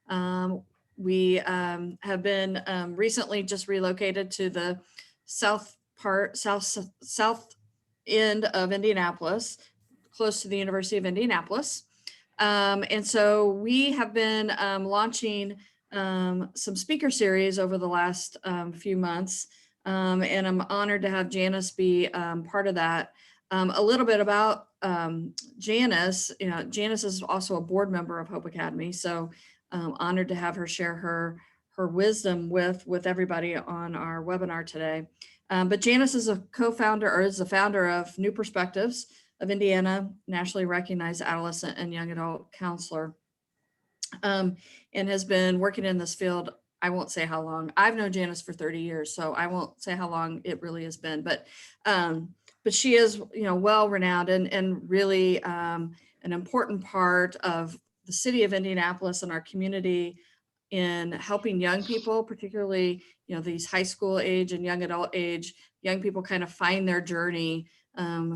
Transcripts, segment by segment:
We have been recently just relocated to the south end of Indianapolis, close to the University of Indianapolis. And so we have been launching some speaker series over the last few months. And I'm honored to have Janice be part of that. A little bit about Janice. Janice is also a board member of Hope Academy. So honored to have her share her wisdom with everybody on our webinar today. But Janice is a co-founder, or is the founder of New Perspectives of Indiana, nationally recognized adolescent and young adult counselor, and has been working in this field. I won't say how long. I've known Janice for 30 years, so I won't say how long it really has been. But she is, well renowned and really an important part of the city of Indianapolis and our community in helping young people, particularly, these high school age and young adult age, young people kind of find their journey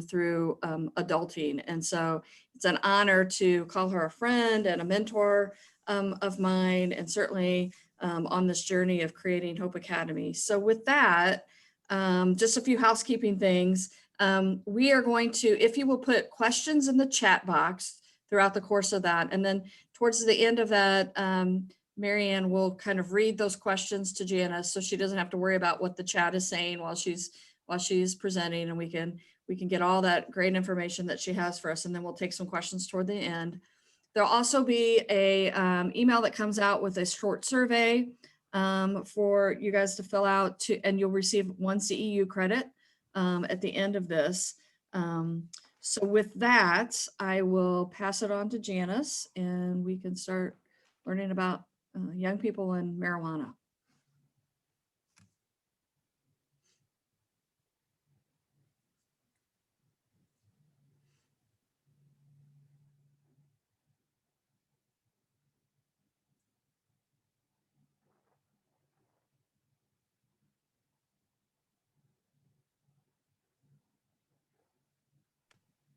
through adulting. And so it's an honor to call her a friend and a mentor of mine, and certainly on this journey of creating Hope Academy. So with that, just a few housekeeping things. We are going to, if you will put questions in the chat box throughout the course of that, and then towards the end of that, Marianne will kind of read those questions to Janice, so she doesn't have to worry about what the chat is saying while she's presenting, and we can get all that great information that she has for us, and then we'll take some questions toward the end. There'll also be a email that comes out with a short survey for you guys to fill out, and you'll receive 1 CEU credit at the end of this. So with that, I will pass it on to Janice, and we can start learning about young people and marijuana.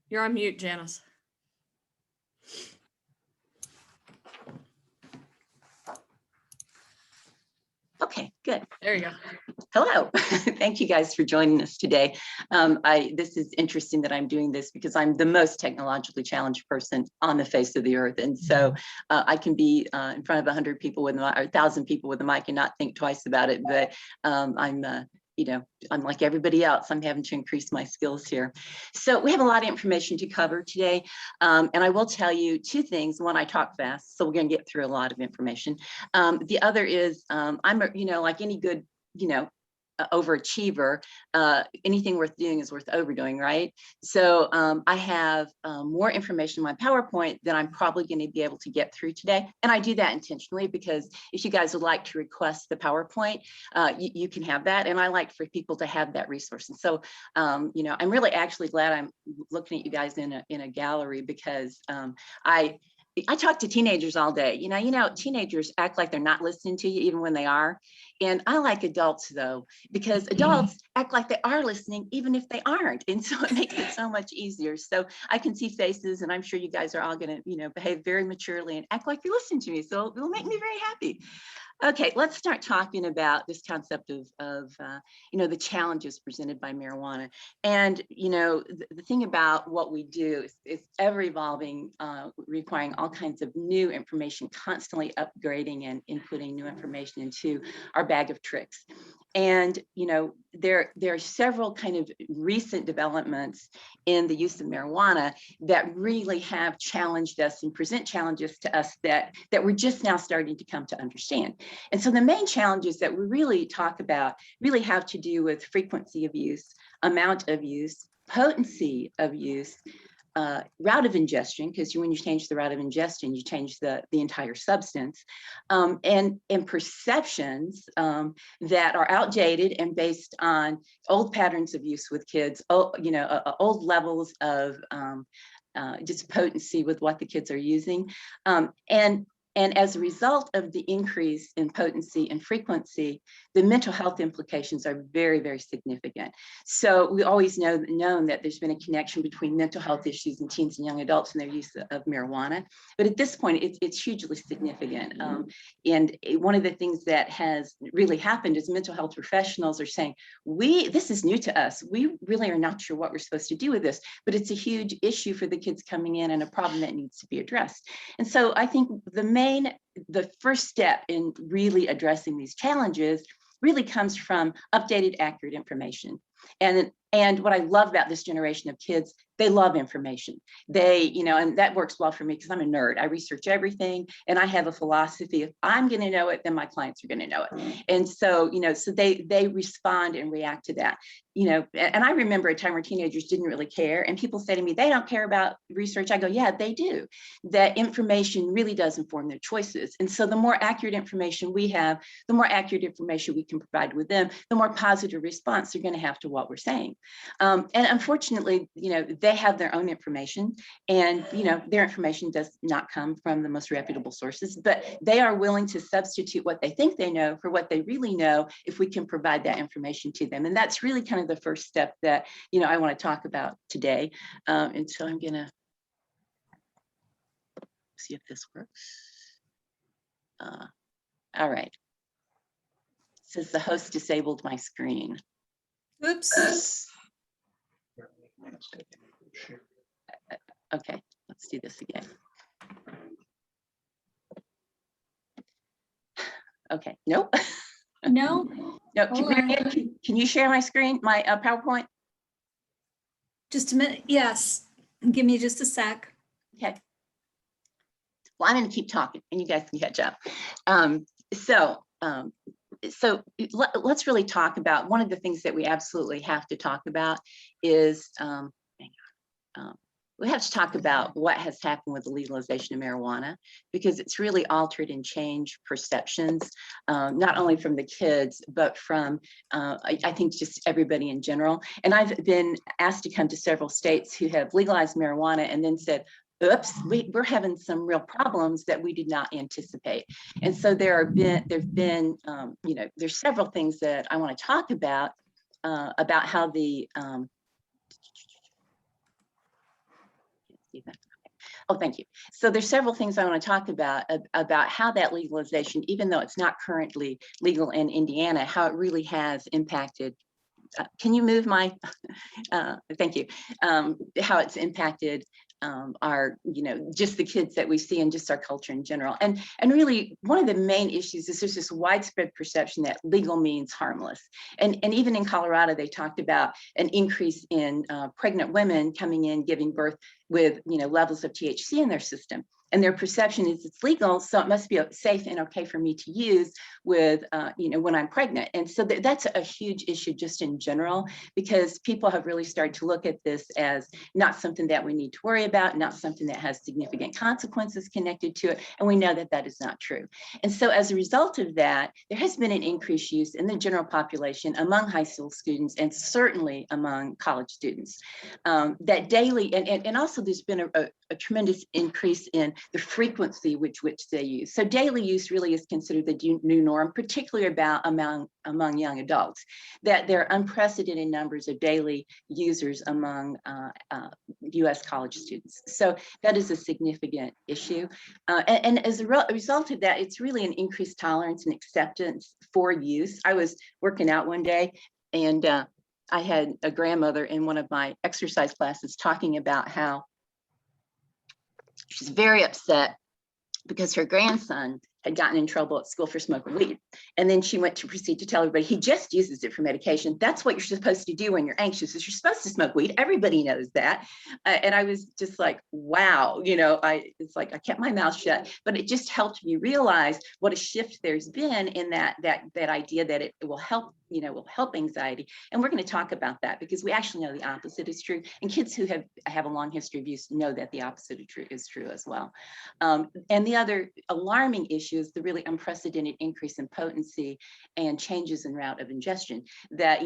You're on mute, Janice. Okay, good. There you go. Hello. Thank you guys for joining us today. This is interesting that I'm doing this because I'm the most technologically challenged person on the face of the earth. And so I can be in front of 100 people with or 1,000 people with a mic and not think twice about it. But I'm like everybody else, I'm having to increase my skills here. So we have a lot of information to cover today. And I will tell you 2 things. One, I talk fast, so we're going to get through a lot of information. The other is I'm, like any good, overachiever, anything worth doing is worth overdoing, right? So I have more information in my PowerPoint than I'm probably going to be able to get through today. And I do that intentionally because if you guys would like to request the PowerPoint, you can have that. And I like for people to have that resource. And so, I'm really actually glad I'm looking at you guys in a gallery because I talk to teenagers all day. Teenagers act like they're not listening to you even when they are. And I like adults though, because adults act like they are listening even if they aren't. And so it makes it so much easier. So I can see faces, and I'm sure you guys are all going to, behave very maturely and act like you're listening to me. So it will make me very happy. Okay, let's start talking about this concept of the challenges presented by marijuana. And, the thing about what we do is ever evolving, requiring all kinds of new information, constantly upgrading and inputting new information into our bag of tricks. And, there are several kind of recent developments in the use of marijuana that really have challenged us and present challenges to us that we're just now starting to come to understand. And so the main challenges that we really talk about really have to do with frequency of use, amount of use, potency of use, route of ingestion, because when you change the route of ingestion, you change the entire substance, and perceptions that are outdated and based on old patterns of use with kids, old levels of just potency with what the kids are using. And And as a result of the increase in potency and frequency, the mental health implications are very, very significant. So we always known that there's been a connection between mental health issues in teens and young adults and their use of marijuana. But at this point, it's hugely significant. And one of the things that has really happened is mental health professionals are saying, this is new to us. We really are not sure what we're supposed to do with this, but it's a huge issue for the kids coming in and a problem that needs to be addressed. And so I think the first step in really addressing these challenges really comes from updated, accurate information. And what I love about this generation of kids, they love information. And that works well for me because I'm a nerd. I research everything, and I have a philosophy: if I'm going to know it, then my clients are going to know it. And so, so they respond and react to that. And I remember a time where teenagers didn't really care, and people say to me, they don't care about research. I go, yeah, they do. That information really does inform their choices. And so the more accurate information we have, the more accurate information we can provide with them, the more positive response they're going to have to what we're saying. And unfortunately, they have their own information, and their information does not come from the most reputable sources, but they are willing to substitute what they think they know for what they really know if we can provide that information to them. And that's really kind of the first step that I want to talk about today. And so I'm gonna see if this works. All right. It says the host disabled my screen. Oops. Okay, let's do this again. Okay, nope. No. No, Hold on. can you share my screen, my PowerPoint? Just a minute. Yes. Give me just a sec. Okay. Well, I'm going to keep talking and you guys can catch up. So let's really talk about one of the things that we absolutely have to talk about is we have to talk about what has happened with the legalization of marijuana, because it's really altered and changed perceptions, not only from the kids, but from, I think, just everybody in general. And I've been asked to come to several states who have legalized marijuana and then said, oops, we're having some real problems that we did not anticipate. And so there've been, there's several things that I want to talk about how the, oh, thank you. So there's several things I want to talk about how that legalization, even though it's not currently legal in Indiana, how it really has impacted. Can you move my, thank you, how it's impacted our, just the kids that we see and just our culture in general. And really one of the main issues is there's this widespread perception that legal means harmless. And even in Colorado, they talked about an increase in pregnant women coming in, giving birth with, levels of THC in their system. And their perception is it's legal, so it must be safe and okay for me to use with, when I'm pregnant. And so that's a huge issue just in general, because people have really started to look at this as not something that we need to worry about, not something that has significant consequences connected to it. And we know that that is not true. And so as a result of that, there has been an increased use in the general population among high school students and certainly among college students. That daily, and also there's been a tremendous increase in the frequency which they use. So daily use really is considered the new norm, particularly among young adults, that there are unprecedented numbers of daily users among US college students. So that is a significant issue. And as a result of that, it's really an increased tolerance and acceptance for use. I was working out one day and I had a grandmother in one of my exercise classes talking about how she's very upset because her grandson had gotten in trouble at school for smoking weed. And then she went to proceed to tell everybody he just uses it for medication. That's what you're supposed to do when you're anxious, is you're supposed to smoke weed. Everybody knows that. And I was just like, wow, it's like I kept my mouth shut, but it just helped me realize what a shift there's been in that idea that it will help will help anxiety. And we're going to talk about that because we actually know the opposite is true. And kids who have a long history of use know that the opposite is true as well. And the other alarming issue is the really unprecedented increase in potency and changes in route of ingestion that,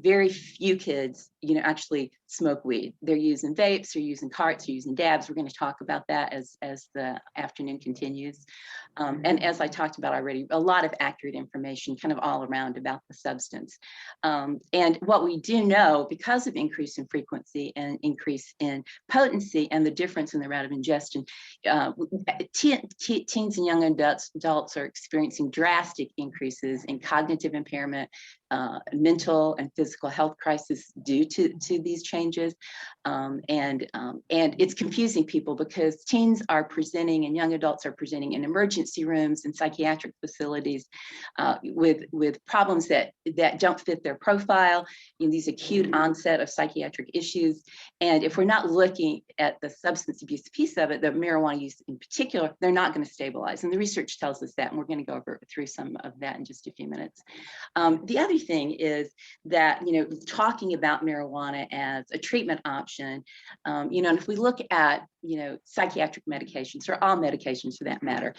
very few kids, actually smoke weed. They're using vapes, they're using carts, they're using dabs. We're going to talk about that as the afternoon continues. And as I talked about already, a lot of accurate information kind of all around about the substance. And what we do know, because of increase in frequency and increase in potency and the difference in the route of ingestion, teens and young adults are experiencing drastic increases in cognitive impairment, mental and physical health crisis due to these changes. And it's confusing people because teens are presenting and young adults are presenting in emergency rooms and psychiatric facilities with problems that don't fit their profile, these acute onset of psychiatric issues. And if we're not looking at the substance abuse piece of it, the marijuana use in particular, they're not going to stabilize. And the research tells us that, and we're going to go through some of that in just a few minutes. The other thing is that, talking about marijuana as a treatment option, and if we look at, psychiatric medications or all medications for that matter,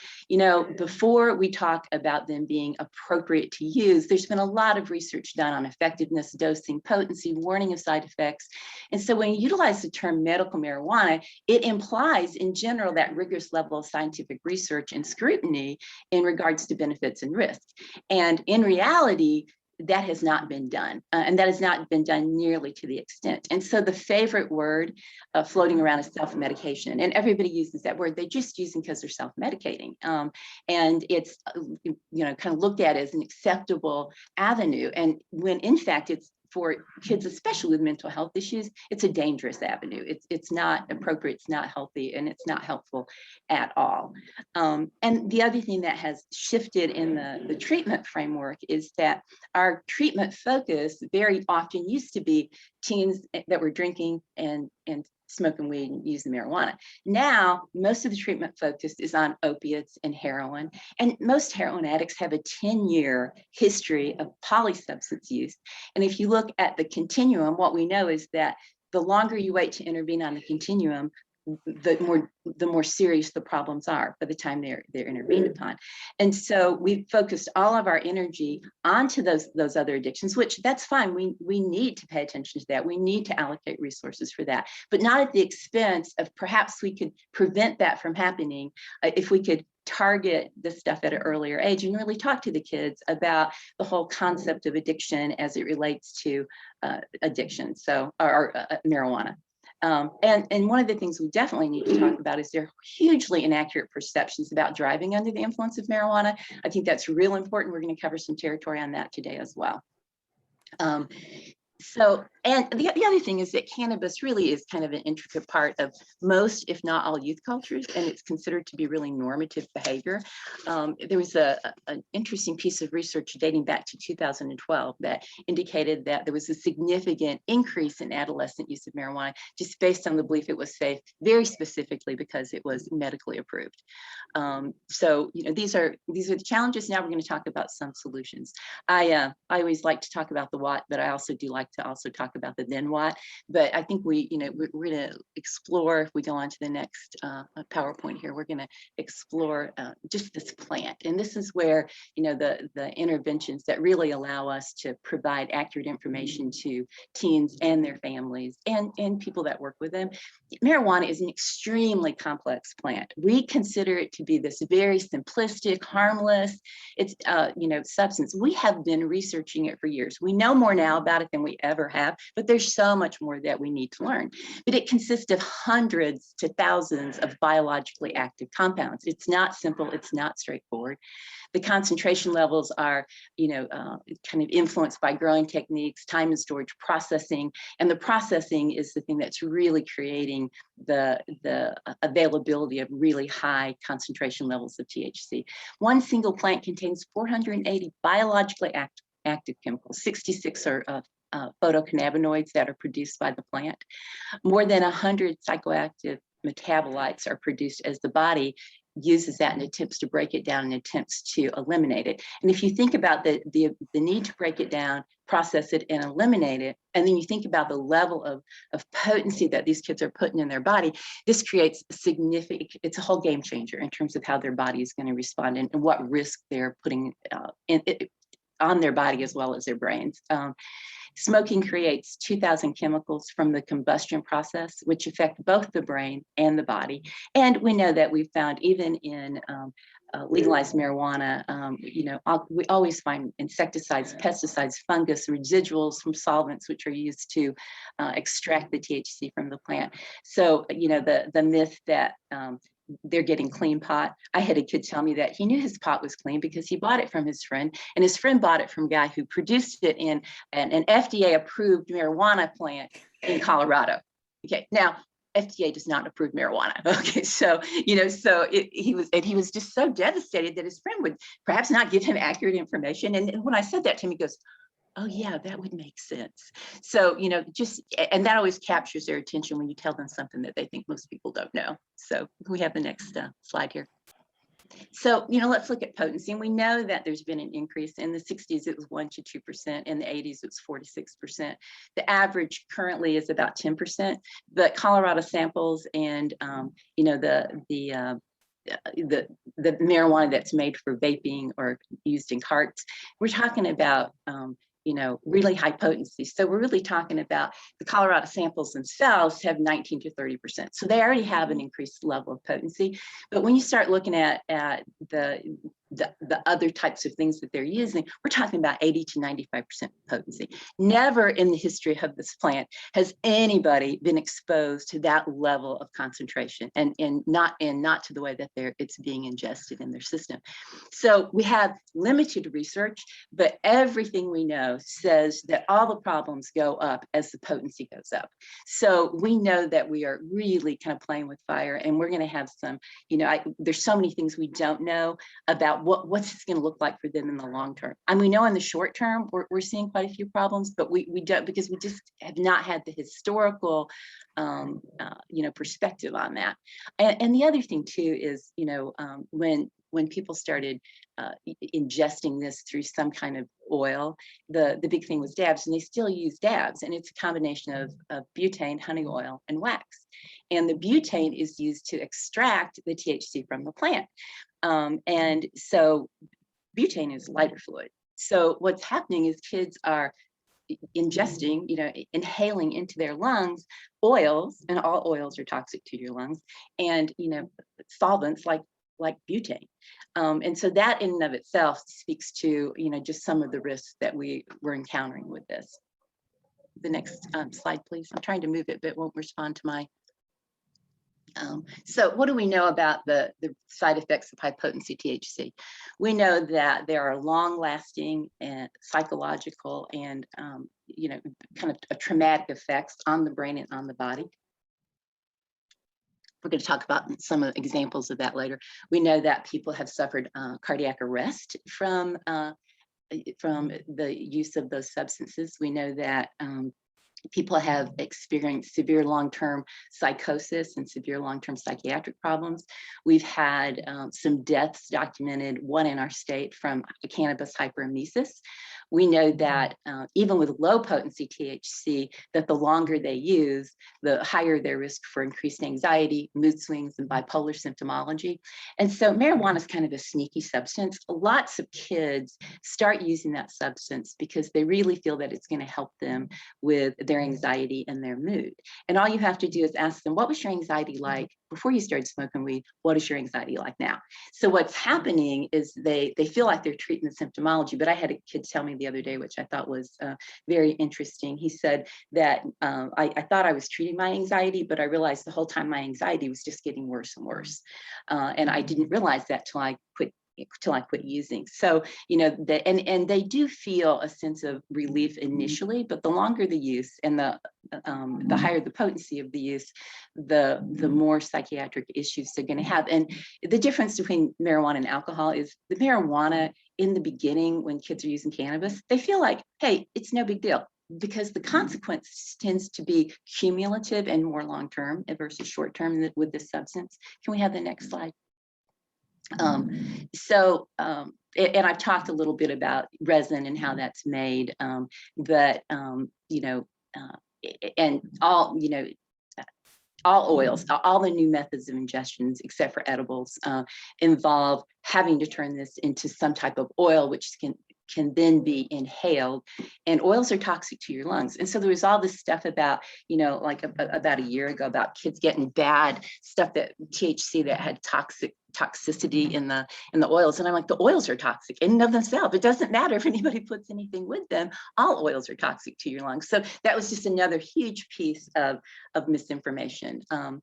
before we talk about them being appropriate to use, there's been a lot of research done on effectiveness, dosing, potency, warning of side effects. And so when you utilize the term medical marijuana, it implies in general that rigorous level of scientific research and scrutiny in regards to benefits and risks. And in reality, that has not been done, and that has not been done nearly to the extent. And so the favorite word floating around is self-medication, and everybody uses that word. They're just using because they're self-medicating, and it's kind of looked at as an acceptable avenue. And when in fact it's for kids, especially with mental health issues, it's a dangerous avenue. It's not appropriate, it's not healthy, and it's not helpful at all. And the other thing that has shifted in the treatment framework is that our treatment focus very often used to be teens that were drinking and smoking weed and using marijuana. Now, most of the treatment focus is on opiates and heroin. And most heroin addicts have a 10-year history of polysubstance use. And if you look at the continuum, what we know is that the longer you wait to intervene on the continuum, the more serious the problems are by the time they're intervened upon. And so we've focused all of our energy onto those other addictions, which that's fine. We need to pay attention to that. We need to allocate resources for that, but not at the expense of perhaps we could prevent that from happening if we could target this stuff at an earlier age and really talk to the kids about the whole concept of addiction as it relates to addiction, or marijuana. And one of the things we definitely need to talk about is their hugely inaccurate perceptions about driving under the influence of marijuana. I think that's real important. We're going to cover some territory on that today as well. And the other thing is that cannabis really is kind of an intricate part of most, if not all, youth cultures, and it's considered to be really normative behavior. There was an interesting piece of research dating back to 2012 that indicated that there was a significant increase in adolescent use of marijuana just based on the belief it was safe, very specifically because it was medically approved. So these are the challenges. Now we're going to talk about some solutions. I always like to talk about the what, but I also do like to also talk about the then what. But I think we're going to explore, if we go on to the next PowerPoint here, we're going to explore just this plant. And this is where the interventions that really allow us to provide accurate information to teens and their families and people that work with them. Marijuana is an extremely complex plant. We consider it to be this very simplistic, harmless, substance. We have been researching it for years. We know more now about it than we ever have, but there's so much more that we need to learn. But it consists of hundreds to thousands of biologically active compounds. It's not simple, it's not straightforward. The concentration levels are, kind of influenced by growing techniques, time and storage, processing, and the processing is the thing that's really creating the availability of really high concentration levels of THC. One single plant contains 480 biologically active chemicals. 66 are photocannabinoids that are produced by the plant. More than 100 psychoactive metabolites are produced as the body uses that and attempts to break it down and attempts to eliminate it. And if you think about the need to break it down, process it, and eliminate it, and then you think about the level of potency that these kids are putting in their body, this creates significant, it's a whole game changer in terms of how their body is going to respond and what risk they're putting on their body as well as their brains. Smoking creates 2,000 chemicals from the combustion process, which affect both the brain and the body. And we know that we found even in legalized marijuana, we always find insecticides, pesticides, fungus, residuals from solvents, which are used to extract the THC from the plant. So, the myth that they're getting clean pot. I had a kid tell me that he knew his pot was clean because he bought it from his friend, and his friend bought it from a guy who produced it in an FDA approved marijuana plant in Colorado. Okay, now FDA does not approve marijuana. Okay, so he was just so devastated that his friend would perhaps not give him accurate information. And when I said that to him, he goes, "Oh yeah, that would make sense." So, and that always captures their attention when you tell them something that they think most people don't know. So we have the next slide here. So, let's look at potency. And we know that there's been an increase. In the 60s, it was 1 to 2%. In the 80s, it was 46%. The average currently is about 10%. But Colorado samples and, the marijuana that's made for vaping or used in carts, we're talking about really high potency. So we're really talking about the Colorado samples themselves have 19 to 30%. So they already have an increased level of potency. But when you start looking at the other types of things that they're using, we're talking about 80 to 95% potency. Never in the history of this plant has anybody been exposed to that level of concentration, and not to the way that it's being ingested in their system. So we have limited research, but everything we know says that all the problems go up as the potency goes up. So we know that we are really kind of playing with fire, and we're going to have some, there's so many things we don't know about what's this going to look like for them in the long term. And we know in the short term, we're seeing quite a few problems, but we don't, because we just have not had the historical, perspective on that. And the other thing too is, when people started ingesting this through some kind of oil, the big thing was dabs, and they still use dabs, and it's a combination of butane, honey oil, and wax. And the butane is used to extract the THC from the plant. And so butane is lighter fluid. So what's happening is kids are ingesting, inhaling into their lungs oils, and all oils are toxic to your lungs, and solvents like butane. And so that in and of itself speaks to just some of the risks that we're encountering with this. The next slide, please. I'm trying to move it, but it won't respond to my. So what do we know about the side effects of high potency THC? We know that there are long lasting and psychological and kind of traumatic effects on the brain and on the body. We're going to talk about some of the examples of that later. We know that people have suffered cardiac arrest from the use of those substances. We know that people have experienced severe long-term psychosis and severe long-term psychiatric problems. We've had some deaths documented, one in our state from cannabis hyperemesis. We know that even with low potency THC, that the longer they use, the higher their risk for increased anxiety, mood swings, and bipolar symptomology. And so marijuana is kind of a sneaky substance. Lots of kids start using that substance because they really feel that it's going to help them with their anxiety and their mood. And all you have to do is ask them, what was your anxiety like before you started smoking weed? What is your anxiety like now? So what's happening is they feel like they're treating the symptomology. But I had a kid tell me the other day, which I thought was very interesting. He said that I thought I was treating my anxiety, but I realized the whole time my anxiety was just getting worse and worse. And I didn't realize that till I quit using. So, and they do feel a sense of relief initially, but the longer the use and the higher the potency of the use, the more psychiatric issues they're going to have. And the difference between marijuana and alcohol is the marijuana in the beginning, when kids are using cannabis, they feel like, hey, it's no big deal, because the consequence tends to be cumulative and more long-term versus short-term with this substance. Can we have the next slide? And I've talked a little bit about resin and how that's made, but and all, all oils, all the new methods of ingestions, except for edibles, involve having to turn this into some type of oil, which can then be inhaled, and oils are toxic to your lungs. And so there was all this stuff about, like about a year ago, about kids getting bad stuff, that THC that had toxicity in the oils. And I'm like, the oils are toxic in and of themselves. It doesn't matter if anybody puts anything with them. All oils are toxic to your lungs. So that was just another huge piece of misinformation. And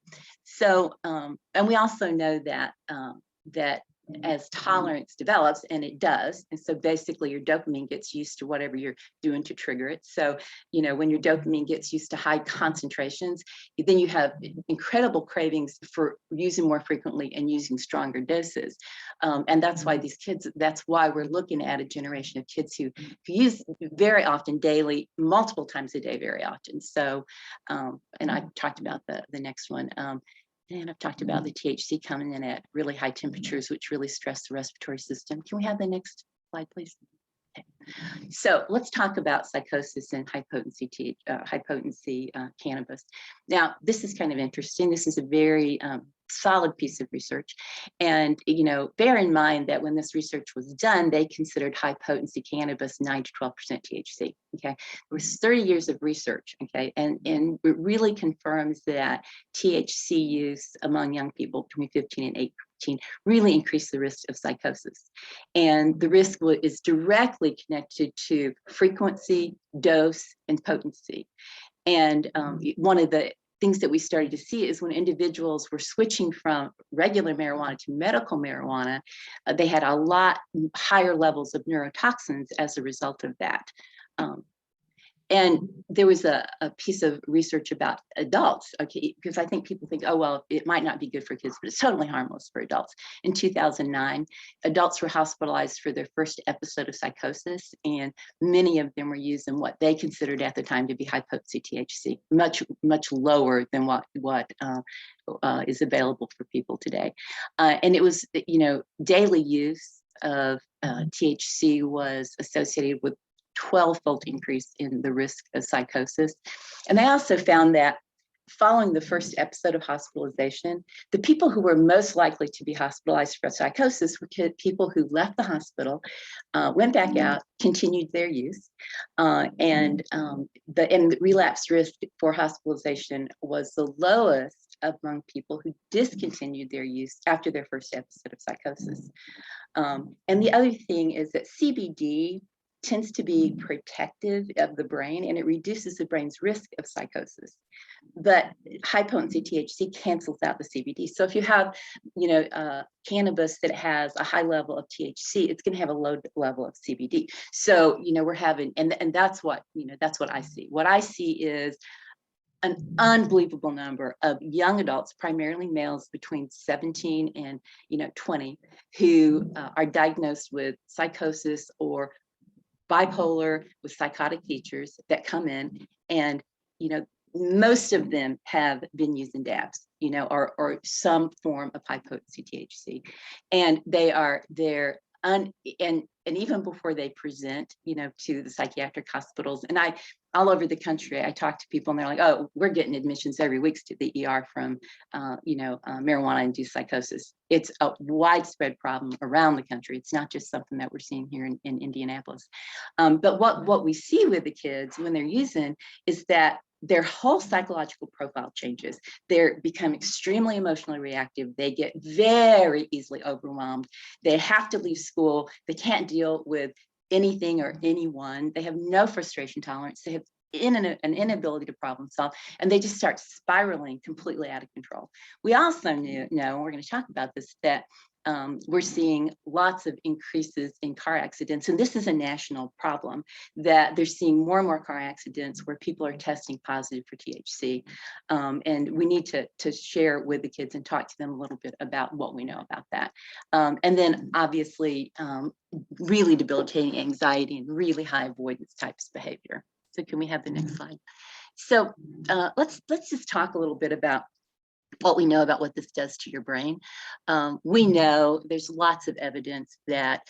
we also know that as tolerance develops, and it does, and so basically your dopamine gets used to whatever you're doing to trigger it. So when your dopamine gets used to high concentrations, then you have incredible cravings for using more frequently and using stronger doses. And that's why that's why we're looking at a generation of kids who use very often, daily, multiple times a day, very often. So and I talked about the next one. And I've talked about the THC coming in at really high temperatures, which really stress the respiratory system. Can we have the next slide, please? Okay. So let's talk about psychosis and high potency cannabis. Now, this is kind of interesting. This is a very solid piece of research. And, bear in mind that when this research was done, they considered high potency cannabis 9 to 12% THC. Okay. There was 30 years of research. Okay. And it really confirms that THC use among young people between 15 and 18 really increased the risk of psychosis. And the risk is directly connected to frequency, dose, and potency. And one of the things that we started to see is when individuals were switching from regular marijuana to medical marijuana, they had a lot higher levels of neurotoxins as a result of that. And there was a piece of research about adults, okay, because I think people think, oh, well, it might not be good for kids, but it's totally harmless for adults. In 2009, adults were hospitalized for their first episode of psychosis, and many of them were using what they considered at the time to be high potency THC, much, much lower than what is available for people today. And it was, daily use of THC was associated with 12-fold increase in the risk of psychosis. And they also found that following the first episode of hospitalization, the people who were most likely to be hospitalized for psychosis were people who left the hospital, went back out, continued their use, and the relapse risk for hospitalization was the lowest among people who discontinued their use after their first episode of psychosis. And the other thing is that CBD tends to be protective of the brain, and it reduces the brain's risk of psychosis. But high potency THC cancels out the CBD. So if you have, cannabis that has a high level of THC, it's going to have a low level of CBD. So, we're having, and that's what I see. What I see is an unbelievable number of young adults, primarily males between 17 and 20, who are diagnosed with psychosis or bipolar with psychotic features that come in, and most of them have been using dabs, or some form of high potency THC, and and even before they present, to the psychiatric hospitals, and all over the country, I talk to people and they're like, oh, we're getting admissions every week to the ER from, marijuana-induced psychosis. It's a widespread problem around the country. It's not just something that we're seeing here in Indianapolis. But what we see with the kids when they're using is that their whole psychological profile changes. They become extremely emotionally reactive. They get very easily overwhelmed. They have to leave school. They can't deal with anything or anyone. They have no frustration tolerance. They have an inability to problem solve, and they just start spiraling completely out of control. We also know, and we're going to talk about this, that we're seeing lots of increases in car accidents, and this is a national problem, that they're seeing more and more car accidents where people are testing positive for THC, and we need to share with the kids and talk to them a little bit about what we know about that. And then obviously really debilitating anxiety and really high avoidance types of behavior. So can we have the next slide? So let's just talk a little bit about what we know about what this does to your brain. We know there's lots of evidence that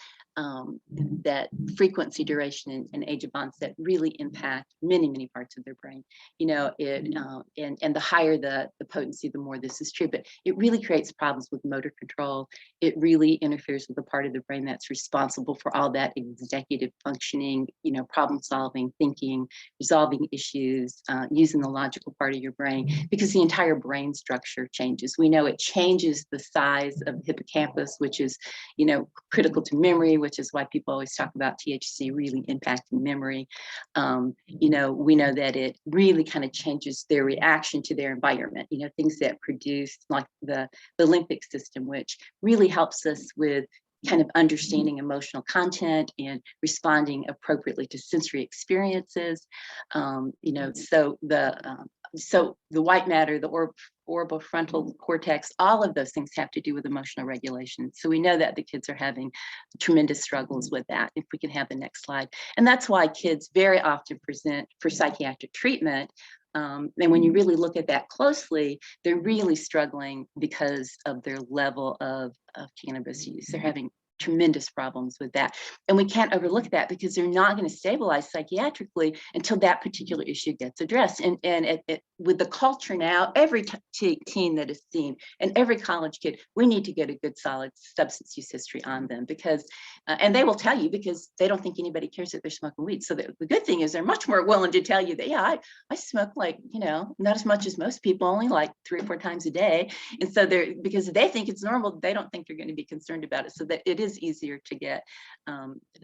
that frequency, duration, and age of onset really impact many parts of their brain. You know, and the higher the potency, the more this is true. But it really creates problems with motor control. It really interferes with the part of the brain that's responsible for all that executive functioning, you know, problem solving, thinking, resolving issues, using the logical part of your brain, because the entire brain structure changes. We know it changes the size of the hippocampus, which is, you know, critical to memory, which is why people always talk about THC really impacting memory. You know, we know that it really kind of changes their reaction to their environment, you know, things that produce like the limbic system, which really helps us with kind of understanding emotional content and responding appropriately to sensory experiences. You know, so the white matter, the orbitofrontal cortex, all of those things have to do with emotional regulation. So we know that the kids are having tremendous struggles with that. If we can have the next slide. And that's why kids very often present for psychiatric treatment. And when you really look at that closely, they're really struggling because of their level of cannabis use. They're having tremendous problems with that. And we can't overlook that because they're not going to stabilize psychiatrically until that particular issue gets addressed. And with the culture now, every teen that is seen and every college kid, we need to get a good solid substance use history on them, because, and they will tell you, because they don't think anybody cares that they're smoking weed. So the good thing is they're much more willing to tell you that, yeah, I smoke, like, you know, not as much as most people, only like 3 or 4 times a day. And so they're, because they think it's normal, they don't think they're going to be concerned about it. So that it is easier to get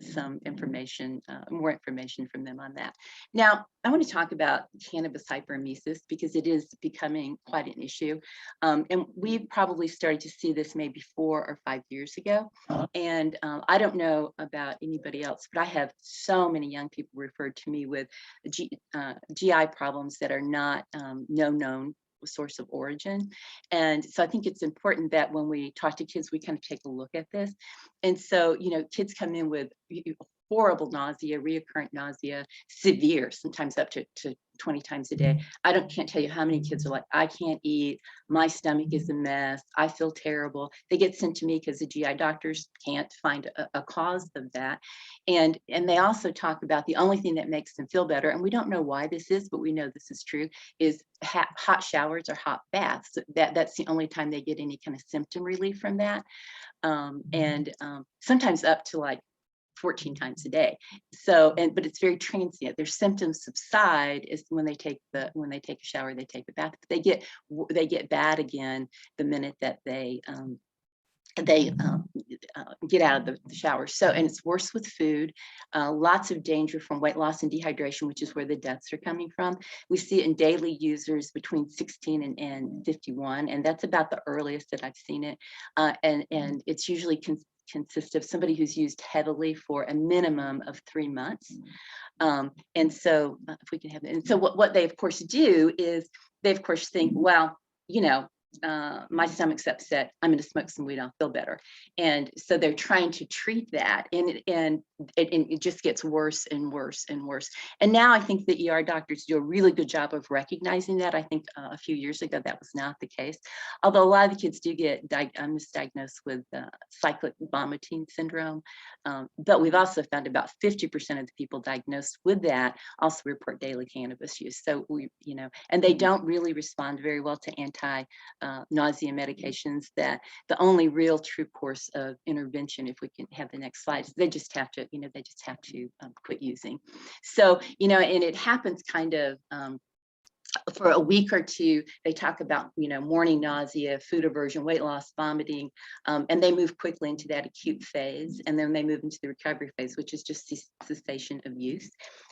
some information, more information from them on that. Now, I want to talk about cannabis hyperemesis because it is becoming quite an issue. And we probably started to see this maybe 4 or 5 years ago. And I don't know about anybody else, but I have so many young people referred to me with GI problems that are not known source of origin. And so I think it's important that when we talk to kids, we kind of take a look at this. And so, you know, kids come in with horrible nausea, reoccurrent nausea, severe, sometimes up to 20 times a day. Can't tell you how many kids are like, I can't eat, my stomach is a mess, I feel terrible. They get sent to me because the GI doctors can't find a cause of that. And they also talk about the only thing that makes them feel better, and we don't know why this is, but we know this is true, is hot showers or hot baths. That's the only time they get any kind of symptom relief from that. Sometimes up to like 14 times a day. So, but it's very transient. Their symptoms subside is when they take a shower, they take a bath. They get bad again the minute that they get out of the shower. So, and it's worse with food, lots of danger from weight loss and dehydration, which is where the deaths are coming from. We see it in daily users between 16 and 51, and that's about the earliest that I've seen it. And it's usually consists of somebody who's used heavily for a minimum of 3 months. And so if we can have it. And so what they of course do is they of course think, well, you know, my stomach's upset, I'm going to smoke some weed, I'll feel better. And so they're trying to treat that, and it just gets worse and worse and worse. And now I think the ER doctors do a really good job of recognizing that. I think a few years ago that was not the case, although a lot of the kids do get misdiagnosed with cyclic vomiting syndrome. But we've also found about 50% of the people diagnosed with that also report daily cannabis use. So we, you know, and they don't really respond very well to nausea medications. That the only real true course of intervention, if we can have the next slide, they just have to, you know, quit using. So, you know, and it happens kind of for a week or two. They talk about, you know, morning nausea, food aversion, weight loss, vomiting, and they move quickly into that acute phase, and then they move into the recovery phase, which is just cessation of use.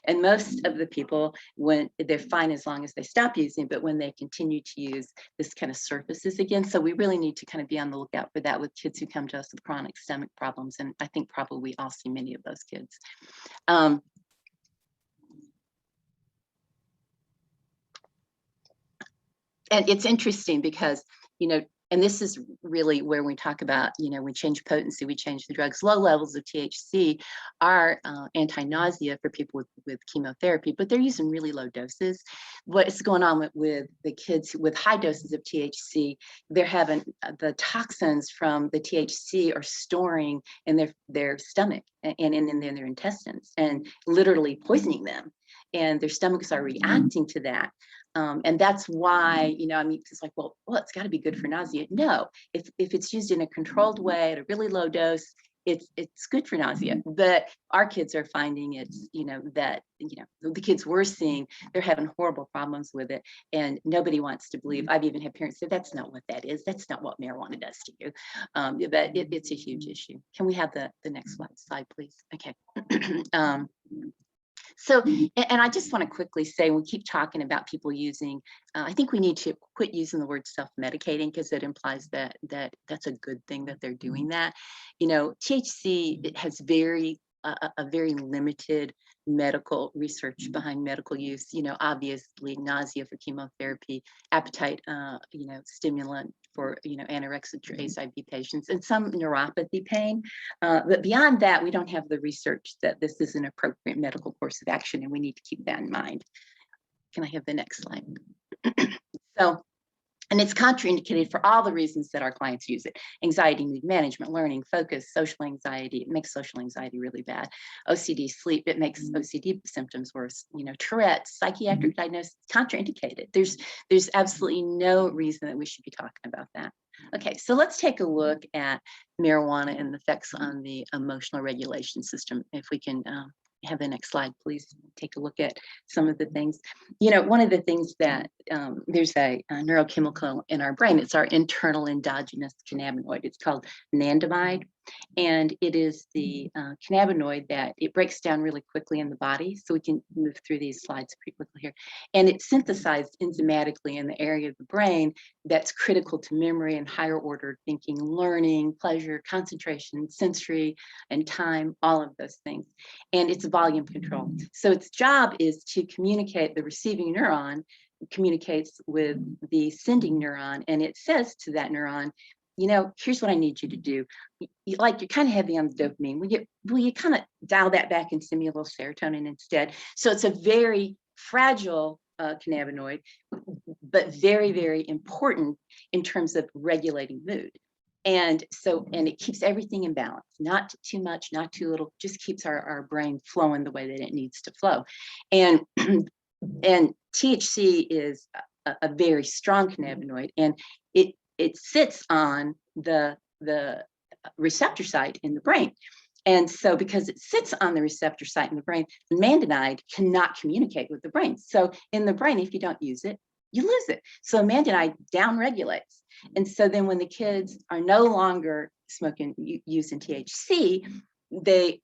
And most of the people, when they're fine as long as they stop using, but when they continue to use, this kind of surfaces again. So we really need to kind of be on the lookout for that with kids who come to us with chronic stomach problems, and I think probably we all see many of those kids. And it's interesting because, you know, and this is really where we talk about, we change potency, we change the drugs. Low levels of THC are anti-nausea for people with chemotherapy, but they're using really low doses. What's going on with the kids with high doses of THC, they're having the toxins from the THC are storing in their stomach and in their intestines and literally poisoning them. And their stomachs are reacting to that. And that's why, it's like, well, it's got to be good for nausea. No, if it's used in a controlled way at a really low dose, it's good for nausea. But our kids are finding it's, the kids we're seeing, they're having horrible problems with it. And nobody wants to believe. I've even had parents say, that's not what that is. That's not what marijuana does to you. But it's a huge issue. Can we have the next slide, please? Okay. So, and I just want to quickly say, we keep talking about people using, I think we need to quit using the word self-medicating, because it implies that that's a good thing that they're doing that. THC, it has a very limited medical research behind medical use. Obviously nausea for chemotherapy, appetite, stimulant for, anorexic or HIV patients, and some neuropathy pain. But beyond that, we don't have the research that this is an appropriate medical course of action, and we need to keep that in mind. Can I have the next slide? So, and it's contraindicated for all the reasons that our clients use it: anxiety, mood management, learning, focus, social anxiety. It makes social anxiety really bad. OCD, sleep, it makes OCD symptoms worse. Tourette's, psychiatric diagnosis, contraindicated. There's absolutely no reason that we should be talking about that. Okay, so let's take a look at marijuana and the effects on the emotional regulation system. If we can have the next slide, please. Take a look at some of the things. One of the things that there's a neurochemical in our brain. It's our internal endogenous cannabinoid. It's called anandamide, and it is the cannabinoid that it breaks down really quickly in the body. So we can move through these slides pretty quickly here. And it's synthesized enzymatically in the area of the brain that's critical to memory and higher order thinking, learning, pleasure, concentration, sensory, and time, all of those things. And it's volume control. So its job is to communicate. The receiving neuron communicates with the sending neuron, and it says to that neuron, here's what I need you to do. You're kind of heavy on the dopamine. Will you kind of dial that back and send me a little serotonin instead? So it's a very fragile cannabinoid, but very, very important in terms of regulating mood. And it keeps everything in balance, not too much, not too little, just keeps our brain flowing the way that it needs to flow. And THC is a very strong cannabinoid, and it sits on the receptor site in the brain. And so because it sits on the receptor site in the brain, the anandamide cannot communicate with the brain. So in the brain, if you don't use it, you lose it. So anandamide downregulates. And so then when the kids are no longer using THC, they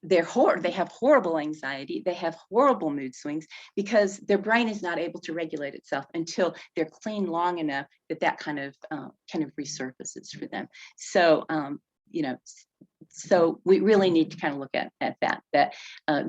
have horrible anxiety, they have horrible mood swings, because their brain is not able to regulate itself until they're clean long enough that kind of resurfaces for them. So so we really need to kind of look at that.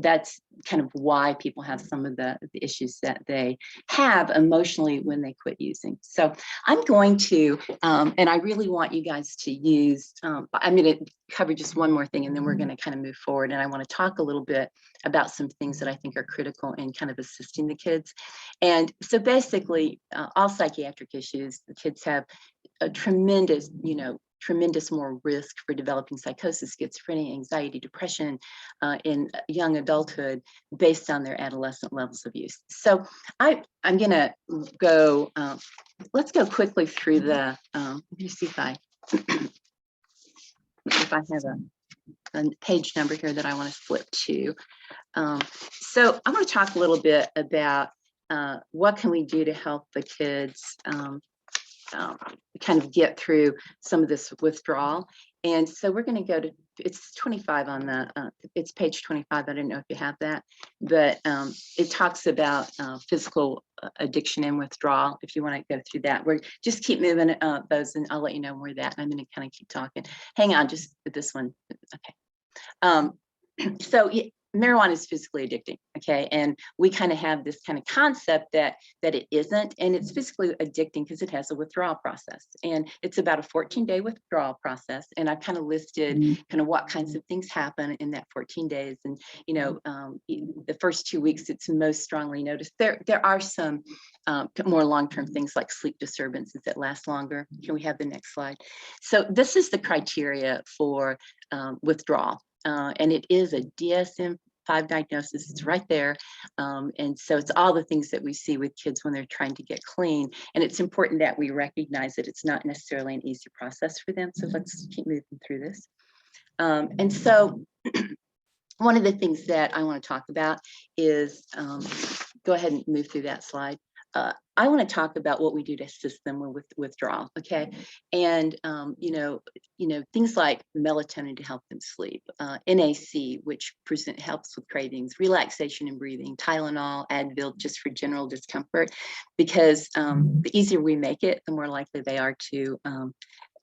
That's kind of why people have some of the issues that they have emotionally when they quit using. So I'm going to, and I really want you guys to use, I'm going to cover just one more thing, and then we're going to kind of move forward. And I want to talk a little bit about some things that I think are critical in kind of assisting the kids. And so basically, all psychiatric issues, the kids have a tremendous more risk for developing psychosis, schizophrenia, anxiety, depression in young adulthood based on their adolescent levels of use. So I'm going to go, let's go quickly through the, let me see if I have a page number here that I want to flip to. So I want to talk a little bit about what can we do to help the kids kind of get through some of this withdrawal. And so we're going to go to, it's 25 on the, it's page 25. I don't know if you have that, but it talks about physical addiction and withdrawal. If you want to go through that, we're just keep moving those, and I'll let you know where that, I'm going to kind of keep talking. Hang on, just this one. Okay. So marijuana is physically addicting, okay? And we kind of have this kind of concept that it isn't, and it's physically addicting because it has a withdrawal process, and it's about a 14-day withdrawal process. And I've kind of listed kind of what kinds of things happen in that 14 days. And the first 2 weeks, it's most strongly noticed. There are some more long-term things like sleep disturbances that last longer. Can we have the next slide? So this is the criteria for withdrawal. And it is a DSM-5 diagnosis. It's right there. And so it's all the things that we see with kids when they're trying to get clean. And it's important that we recognize that it's not necessarily an easy process for them. So let's keep moving through this. And so one of the things that I want to talk about is, go ahead and move through that slide. I want to talk about what we do to assist them with withdrawal, okay? And things like melatonin to help them sleep, NAC, which helps with cravings, relaxation and breathing, Tylenol, Advil, just for general discomfort, because the easier we make it, the more likely they are to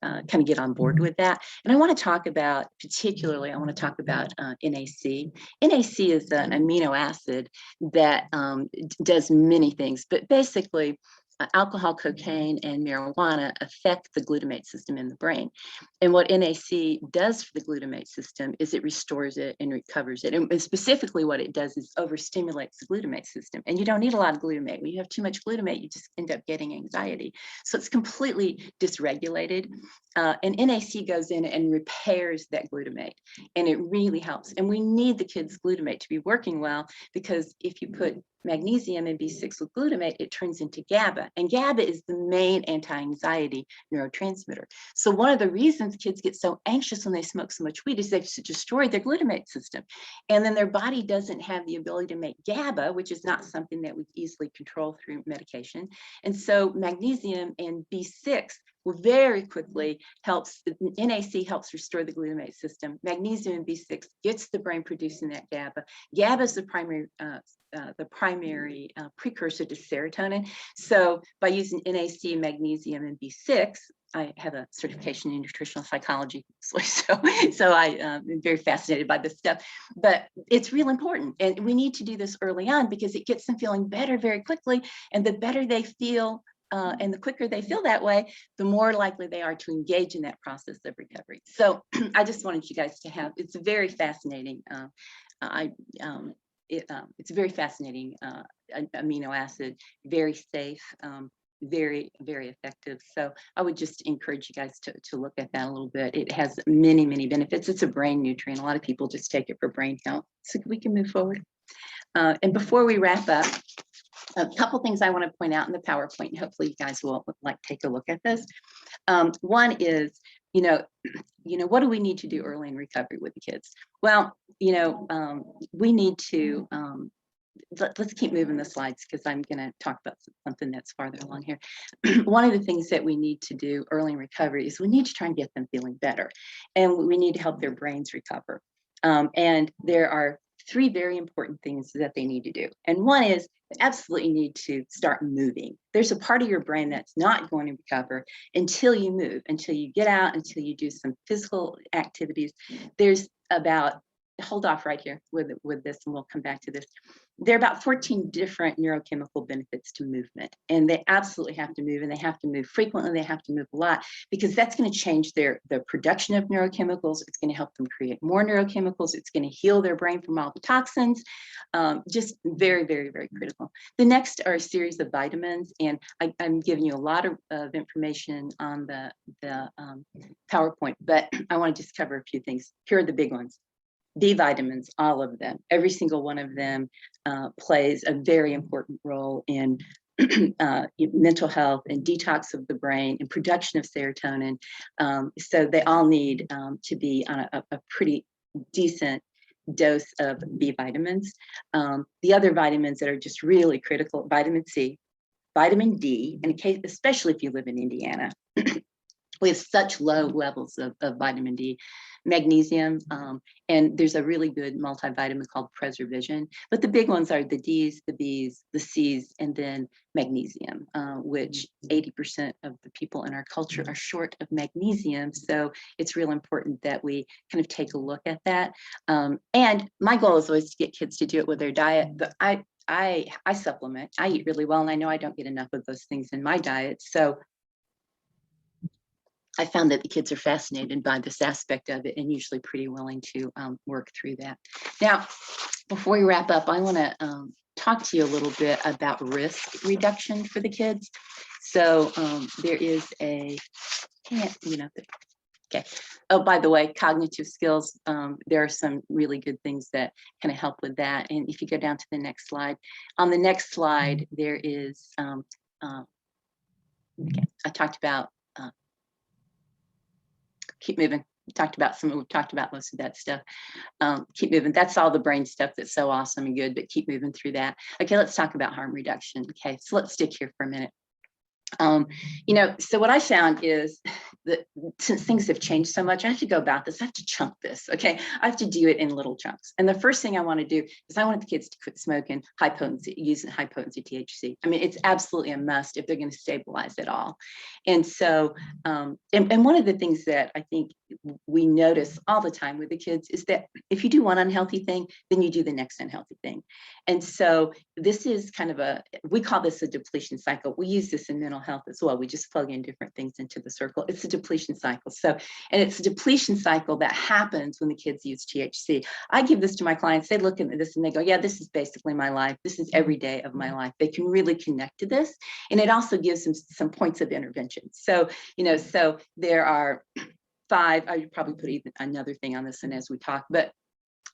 kind of get on board with that. And I want to talk about, particularly, I want to talk about NAC. NAC is an amino acid that does many things, but basically alcohol, cocaine, and marijuana affect the glutamate system in the brain. And what NAC does for the glutamate system is it restores it and recovers it. And specifically what it does is overstimulates the glutamate system. And you don't need a lot of glutamate. When you have too much glutamate, you just end up getting anxiety. So it's completely dysregulated. And NAC goes in and repairs that glutamate. And it really helps. And we need the kids' glutamate to be working well, because if you put magnesium and B6 with glutamate, it turns into GABA. And GABA is the main anti-anxiety neurotransmitter. So one of the reasons kids get so anxious when they smoke so much weed is they've destroyed their glutamate system. And then their body doesn't have the ability to make GABA, which is not something that we easily control through medication. And so magnesium and B6 will very quickly NAC helps restore the glutamate system. Magnesium and B6 gets the brain producing that GABA. GABA is the primary precursor to serotonin. So by using NAC, magnesium, and B6, I have a certification in nutritional psychology, so I am very fascinated by this stuff. But it's real important, and we need to do this early on because it gets them feeling better very quickly. And the better they feel, and the quicker they feel that way, the more likely they are to engage in that process of recovery. So I just wanted you guys to have, it's very fascinating. It's a very fascinating amino acid, very safe, very, very effective. So I would just encourage you guys to look at that a little bit. It has many, many benefits. It's a brain nutrient. A lot of people just take it for brain health. So we can move forward. And before we wrap up, a couple things I want to point out in the PowerPoint, and hopefully you guys will take a look at this. One is, what do we need to do early in recovery with the kids? Well, we need to, let's keep moving the slides because I'm going to talk about something that's farther along here. One of the things that we need to do early in recovery is we need to try and get them feeling better, and we need to help their brains recover. And there are 3 very important things that they need to do. And one is they absolutely need to start moving. There's a part of your brain that's not going to recover until you move, until you get out, until you do some physical activities. There's about, hold off right here with this, and we'll come back to this. There are about 14 different neurochemical benefits to movement, and they absolutely have to move, and they have to move frequently. They have to move a lot because that's going to change the production of neurochemicals. It's going to help them create more neurochemicals. It's going to heal their brain from all the toxins. Just very, very, very critical. The next are a series of vitamins, and I'm giving you a lot of information on the PowerPoint, but I want to just cover a few things. Here are the big ones. B vitamins, all of them, every single one of them plays a very important role in mental health and detox of the brain and production of serotonin. So they all need to be on a pretty decent dose of B vitamins. The other vitamins that are just really critical, vitamin C, vitamin D, and especially if you live in Indiana. We have such low levels of vitamin D magnesium, and there's a really good multivitamin called Preservision. But the big ones are the D's, the B's, the C's, and then magnesium, which 80% of the people in our culture are short of magnesium. So it's real important that we kind of take a look at that. And my goal is always to get kids to do it with their diet, but I supplement. I eat really well, and I know I don't get enough of those things in my diet. So I found that the kids are fascinated by this aspect of it and usually pretty willing to work through that. Now, before we wrap up, I want to talk to you a little bit about risk reduction for the kids. So there is a, okay. Oh, by the way, cognitive skills, there are some really good things that kind of help with that. And if you go down to the next slide, on the next slide, there is, okay, I talked about, keep moving. We've talked about most of that stuff. Keep moving. That's all the brain stuff that's so awesome and good, but keep moving through that. Okay, let's talk about harm reduction. Okay, so let's stick here for a minute. So what I found is that since things have changed so much, I have to go about this. I have to chunk this. Okay, I have to do it in little chunks. And the first thing I want to do is I want the kids to quit smoking using high potency THC. I mean, it's absolutely a must if they're going to stabilize at all. And so, and one of the things that I think we notice all the time with the kids is that if you do one unhealthy thing, then you do the next unhealthy thing. And so this is kind of we call this a depletion cycle. We use this in mental health as well. We just plug in different things into the circle. It's a depletion cycle. So, and it's a depletion cycle that happens when the kids use THC. I give this to my clients. They look at this and they go, yeah, this is basically my life. This is every day of my life. They can really connect to this. And it also gives them some points of intervention. So, so there are 5, I would probably put even another thing on this and as we talk, but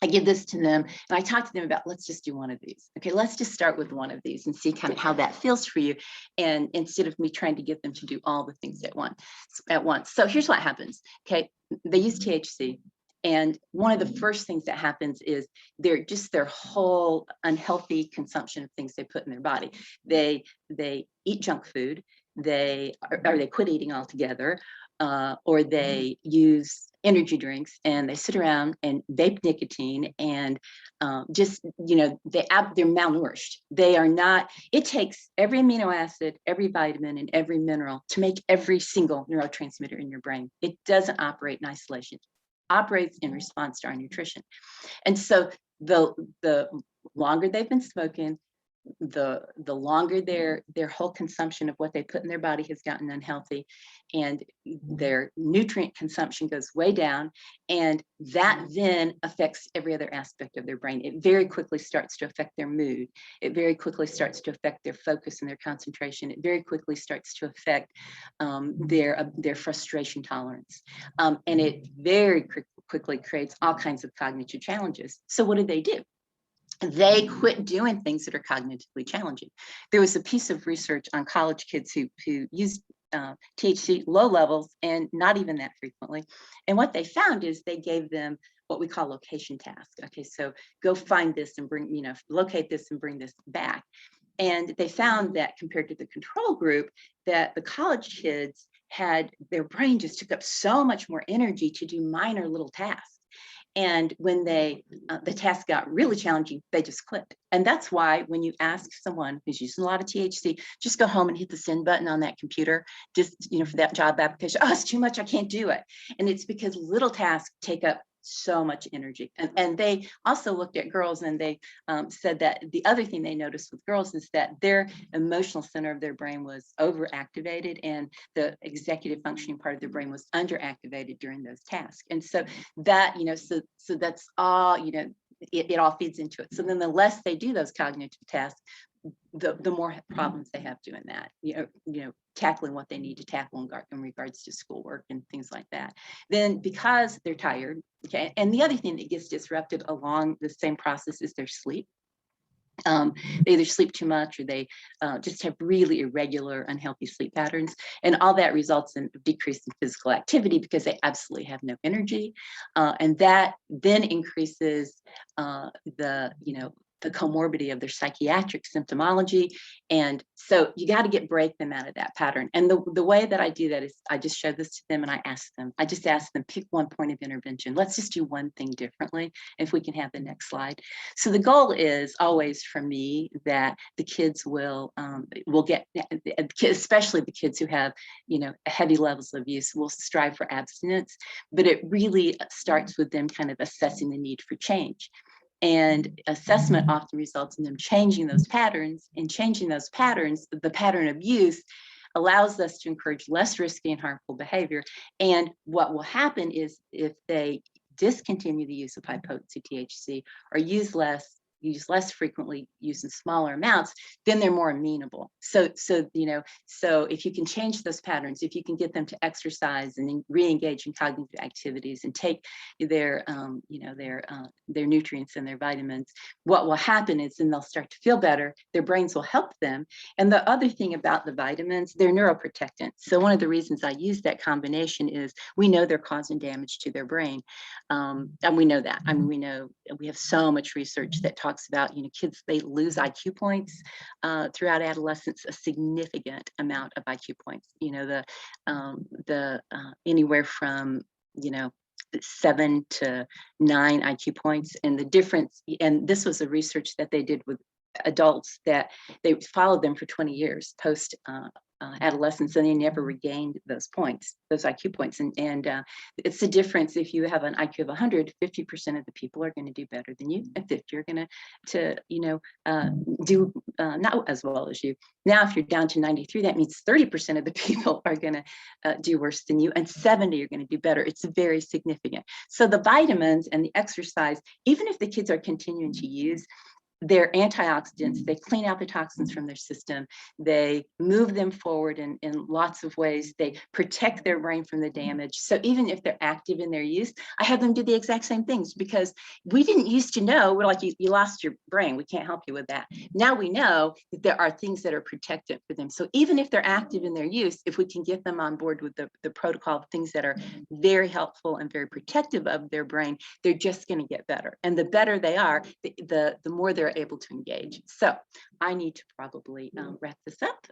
I give this to them and I talk to them about, let's just do one of these. Okay, let's just start with one of these and see kind of how that feels for you. And instead of me trying to get them to do all the things at once. So here's what happens. Okay, they use THC. And one of the first things that happens is their whole unhealthy consumption of things they put in their body. They eat junk food, they quit eating altogether, or they use energy drinks and they sit around and vape nicotine and they're malnourished. They are not, it takes every amino acid, every vitamin, and every mineral to make every single neurotransmitter in your brain. It doesn't operate in isolation. It operates in response to our nutrition. And so the longer they've been smoking, the longer their whole consumption of what they put in their body has gotten unhealthy, and their nutrient consumption goes way down, and that then affects every other aspect of their brain. It very quickly starts to affect their mood. It very quickly starts to affect their focus and their concentration. It very quickly starts to affect their frustration tolerance, and it very quickly creates all kinds of cognitive challenges. So what do? They quit doing things that are cognitively challenging. There was a piece of research on college kids who used THC low levels and not even that frequently. And what they found is they gave them what we call location tasks. Okay, so go find this and bring, locate this and bring this back. And they found that compared to the control group, that the college kids had, their brain just took up so much more energy to do minor little tasks. And when the task got really challenging, they just quit. And that's why when you ask someone who's using a lot of THC, just go home and hit the send button on that computer, just, for that job application. Oh, it's too much, I can't do it. And it's because little tasks take up so much energy. And they also looked at girls, and they said that the other thing they noticed with girls is that their emotional center of their brain was overactivated, and the executive functioning part of their brain was underactivated during those tasks. And so that, so that's all, it all feeds into it. So then the less they do those cognitive tasks, the more problems they have doing that, tackling what they need to tackle in regards to schoolwork and things like that. Then because they're tired, okay, and the other thing that gets disrupted along the same process is their sleep. They either sleep too much, or they just have really irregular, unhealthy sleep patterns. And all that results in a decrease in physical activity because they absolutely have no energy. And that then increases the comorbidity of their psychiatric symptomology. And so you got to break them out of that pattern. And the way that I do that is I just show this to them and I just ask them, pick one point of intervention. Let's just do one thing differently. If we can have the next slide. So the goal is always for me that the kids will get, especially the kids who have, heavy levels of use, will strive for abstinence, but it really starts with them kind of assessing the need for change. And assessment often results in them changing those patterns, and changing those patterns, the pattern of use allows us to encourage less risky and harmful behavior. And what will happen is if they discontinue the use of high potency THC or use less frequently, use in smaller amounts, then they're more amenable. So if you can change those patterns, if you can get them to exercise and re-engage in cognitive activities and take their nutrients and their vitamins, what will happen is then they'll start to feel better. Their brains will help them. And the other thing about the vitamins, they're neuroprotectant. So one of the reasons I use that combination is we know they're causing damage to their brain. And we know that. I mean, we have so much research that talks about, kids, they lose IQ points throughout adolescence, a significant amount of IQ points, anywhere from, 7 to 9 IQ points. And the difference, and this was a research that they did with adults that they followed them for 20 years post adolescence, and they never regained those points, those IQ points. And it's the difference. If you have an IQ of 100, 50% of the people are going to do better than you, and 50 are going to do not as well as you. Now, if you're down to 93, that means 30% of the people are going to do worse than you, and 70 are going to do better. It's very significant. So the vitamins and the exercise, even if the kids are continuing to use, they're antioxidants. They clean out the toxins from their system. They move them forward in lots of ways. They protect their brain from the damage. So even if they're active in their use, I have them do the exact same things, because we didn't used to know, we're like, you lost your brain, we can't help you with that. Now we know that there are things that are protected for them. So even if they're active in their use, if we can get them on board with the protocol of things that are very helpful and very protective of their brain, they're just going to get better. And the better they are, the more they're able to engage. So I need to probably wrap this up.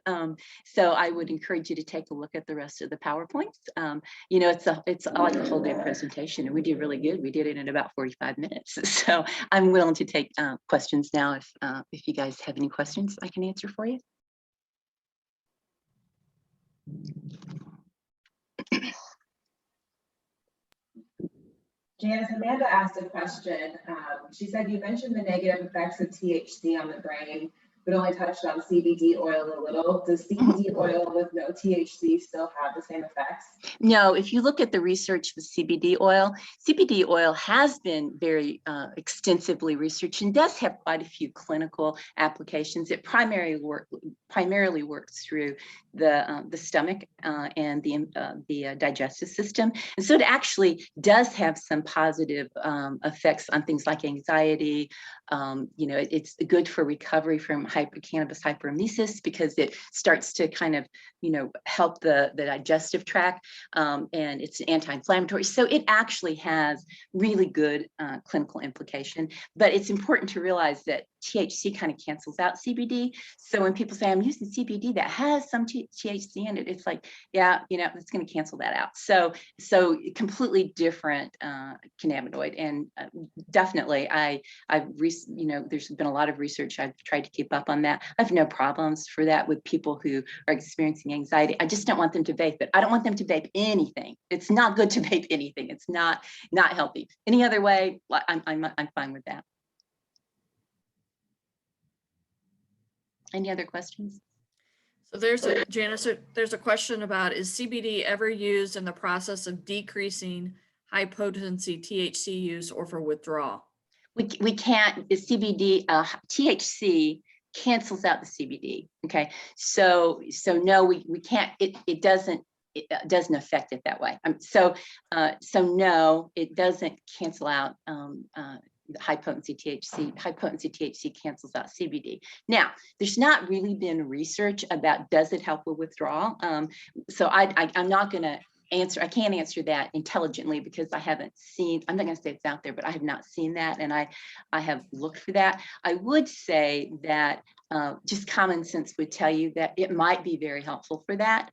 So I would encourage you to take a look at the rest of the PowerPoints. It's like a whole day presentation, and we did really good. We did it in about 45 minutes. So I'm willing to take questions now. If you guys have any questions, I can answer for you. Janice, Amanda asked a question. She said, you mentioned the negative effects of THC on the brain, but only touched on CBD oil a little. Does CBD oil with no THC still have the same effects? No, if you look at the research with CBD oil has been very extensively researched and does have quite a few clinical applications. It primarily works through the stomach and the digestive system. And so it actually does have some positive effects on things like anxiety. It's good for recovery from cannabis hyperemesis, because it starts to kind of, help the digestive tract, and it's anti-inflammatory. So it actually has really good clinical implication. But it's important to realize that THC kind of cancels out CBD. So when people say, I'm using CBD that has some THC in it, it's like, yeah, it's going to cancel that out. So completely different cannabinoid. And definitely, there's been a lot of research. I've tried to keep up on that. I have no problems for that with people who are experiencing anxiety. I just don't want them to vape it. I don't want them to vape anything. It's not good to vape anything. It's not healthy. Any other way, I'm fine with that. Any other questions? So Janice, there's a question about, is CBD ever used in the process of decreasing high potency THC use or for withdrawal? We can't. The CBD, THC cancels out the CBD. Okay, so no, we can't. It doesn't affect it that way. So no, it doesn't cancel out high potency THC. High potency THC cancels out CBD. Now, there's not really been research about, does it help with withdrawal? So I'm not going to I can't answer that intelligently because I haven't seen, I'm not going to say it's out there, but I have not seen that. And I have looked for that. I would say that just common sense would tell you that it might be very helpful for that.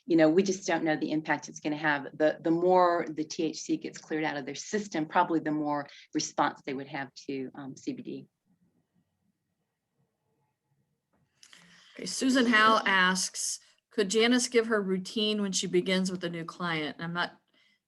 We just don't know the impact it's going to have. The more the THC gets cleared out of their system, probably the more response they would have to CBD. Okay, Susan Howe asks, could Janice give her routine when she begins with a new client? I'm not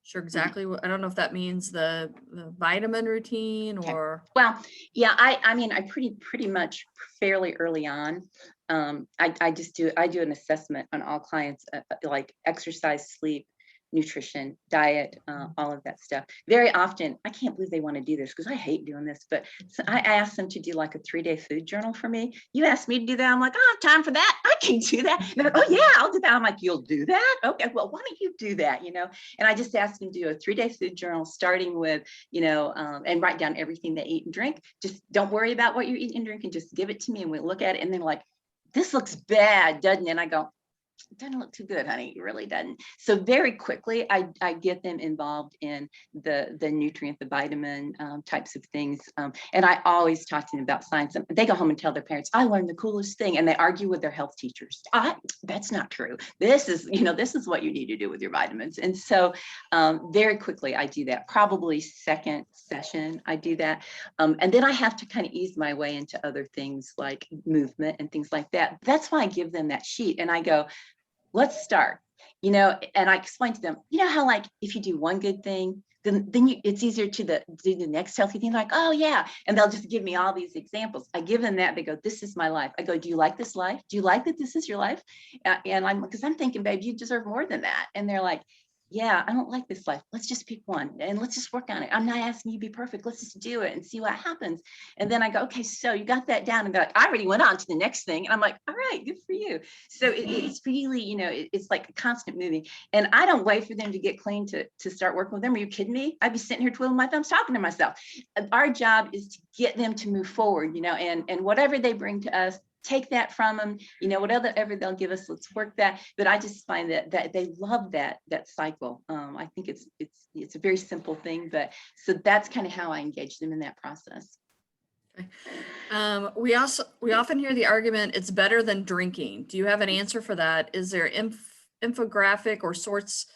sure exactly what, I don't know if that means the vitamin routine or. Well, yeah, I mean, I pretty much fairly early on. I do an assessment on all clients, like exercise, sleep, nutrition, diet, all of that stuff. Very often, I can't believe they want to do this because I hate doing this, but so I asked them to do like a 3-day food journal for me. You asked me to do that. I'm like, I don't have time for that. I can do that. And they're like, oh yeah, I'll do that. I'm like, you'll do that? Okay, well, why don't you do that? And I just asked them to do a 3-day food journal, starting with, and write down everything they eat and drink. Just don't worry about what you eat and drink and just give it to me and we'll look at it. And they're like, this looks bad, doesn't it? And I go, it doesn't look too good, honey. It really doesn't. So very quickly, I get them involved in the nutrient, the vitamin types of things. And I always talk to them about science. They go home and tell their parents, I learned the coolest thing. And they argue with their health teachers. That's not true. This is what you need to do with your vitamins. And so very quickly, I do that. Probably second session, I do that. And then I have to kind of ease my way into other things like movement and things like that. That's why I give them that sheet. And I go, let's start, and I explain to them, how like if you do one good thing, then it's easier to do the next healthy thing. Like, oh yeah. And they'll just give me all these examples. I give them that. They go, this is my life. I go, do you like this life? Do you like that this is your life? And because I'm thinking, babe, you deserve more than that. And they're like, yeah, I don't like this life. Let's just pick one and let's just work on it. I'm not asking you to be perfect. Let's just do it and see what happens. And then I go, okay, so you got that down. And they're like, I already went on to the next thing. And I'm like, all right, good for you. So it's really, it's like a constant moving. And I don't wait for them to get clean to start working with them. Are you kidding me? I'd be sitting here twiddling my thumbs talking to myself. Our job is to get them to move forward, and whatever they bring to us, take that from them, whatever they'll give us, let's work that. But I just find that they love that cycle. I think it's a very simple thing, but so that's kind of how I engage them in that process. Okay. We often hear the argument, it's better than drinking. Do you have an answer for that? Is there infographic or sorts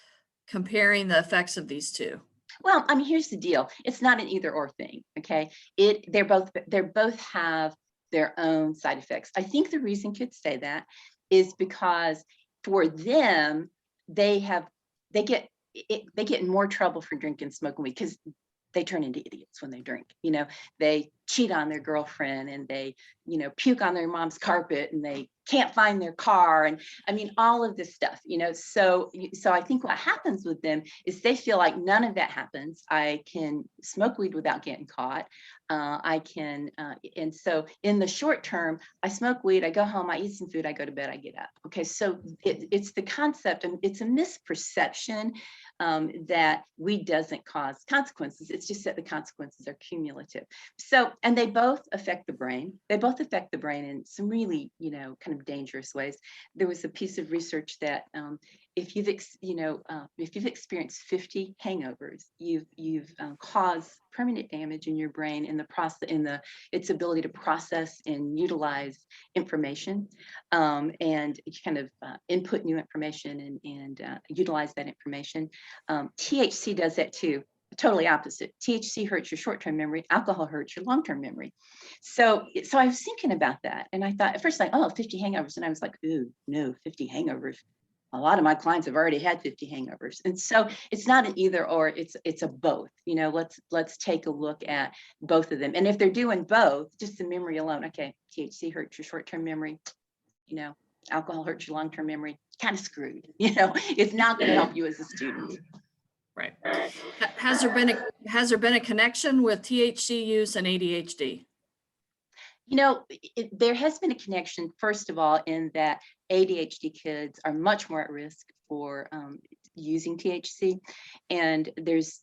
comparing the effects of these two? Well, I mean, here's the deal. It's not an either or thing. Okay. They're both have their own side effects. I think the reason kids say that is because for them, they get in more trouble for drinking, smoking weed because they turn into idiots when they drink. They cheat on their girlfriend and they, puke on their mom's carpet and they can't find their car. And I mean, all of this stuff, so I think what happens with them is they feel like none of that happens. I can smoke weed without getting caught. I can, and so in the short term, I smoke weed, I go home, I eat some food, I go to bed, I get up. Okay, so it's the concept, and it's a misperception that weed doesn't cause consequences. It's just that the consequences are cumulative. So, and they both affect the brain. They both affect the brain in some really, kind of dangerous ways. There was a piece of research that if you've experienced 50 hangovers, you've caused permanent damage in your brain in its ability to process and utilize information, and you kind of input new information and utilize that information. THC does that too. Totally opposite. THC hurts your short-term memory. Alcohol hurts your long-term memory. So I was thinking about that, and I thought at first, like, oh, 50 hangovers, and I was like, ooh, no, 50 hangovers. A lot of my clients have already had 50 hangovers. And so it's not an either or, it's a both. Let's take a look at both of them. And if they're doing both, just the memory alone, okay, THC hurts your short-term memory, alcohol hurts your long-term memory, kind of screwed. It's not going to help you as a student. Right. Has there been a connection with THC use and ADHD? There has been a connection, first of all, in that ADHD kids are much more at risk for using THC. And there's